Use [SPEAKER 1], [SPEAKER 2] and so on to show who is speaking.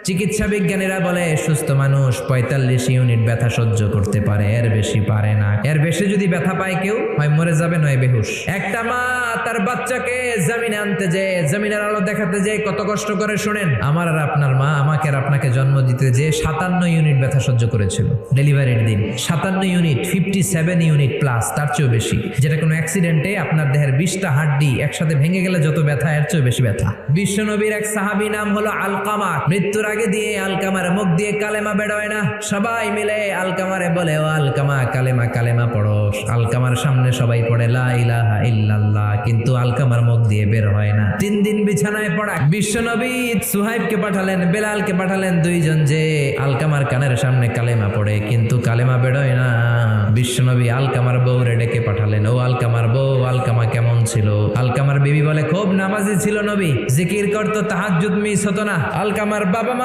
[SPEAKER 1] চিকিৎসা বিজ্ঞানীরা বলে সুস্থ মানুষ ৪৫ ইউনিট ব্যথা সহ্য করতে পারে, এর বেশি পারে না। এর বেশি যদি ব্যথা পায় কেউ হয় মরে যাবে নয় বেহুশ। একটা মা তার বাচ্চাকে জমিনে আনতে যে জমিনের আলো দেখাতে যে কত কষ্ট করে শুনেন। আমার আর আপনার মা আমাকে আর আপনাকে জন্ম দিতে যে ৫৭ ইউনিট ব্যথা সহ্য করেছিল ডেলিভারির দিন। ৫৭ ইউনিট, 57 ইউনিট প্লাস, তার চেয়েও বেশি। যেটা কোনো অ্যাক্সিডেন্টে আপনার দেহের ২০টা হাড্ডি একসাথে ভেঙে গেলে যত ব্যথা, এর চেয়েও বেশি ব্যথা। বিশ্বনবীর এক সাহাবী নাম হলো আলকামা। মৃত্যুর আগে দিয়ে আলকামার মুখ দিয়ে কালেমা বেরোয় না। সবাই মিলে আলকামারে বলে, ও আলকামা কালেমা কালেমা পড়ো। আলকামার সামনে সবাই পড়ে লা ইলাহা ইল্লাল্লাহ, কিন্তু আলকামার মুখ দিয়ে বের হয় না। ৩ দিন বিছানায় পড়া। বিশ্বনবী সুহাইবকে পাঠালেন, বেলালকে পাঠালেন, দুইজন যে আলকামার কানের সামনে কালেমা পড়ে, কিন্তু কালেমা বেরোয় না। বিশ্বনবী আলকামার বউরে ডেকে পাঠালেন, ও আলকামার বউ, আলকামা কেমন ছিল? আলকামার বিবি বলে, খুব নামাজি ছিল নবী, জিকির করতো, তাহাজ্জুদ মিস হতো না। আলকামার বাবা মা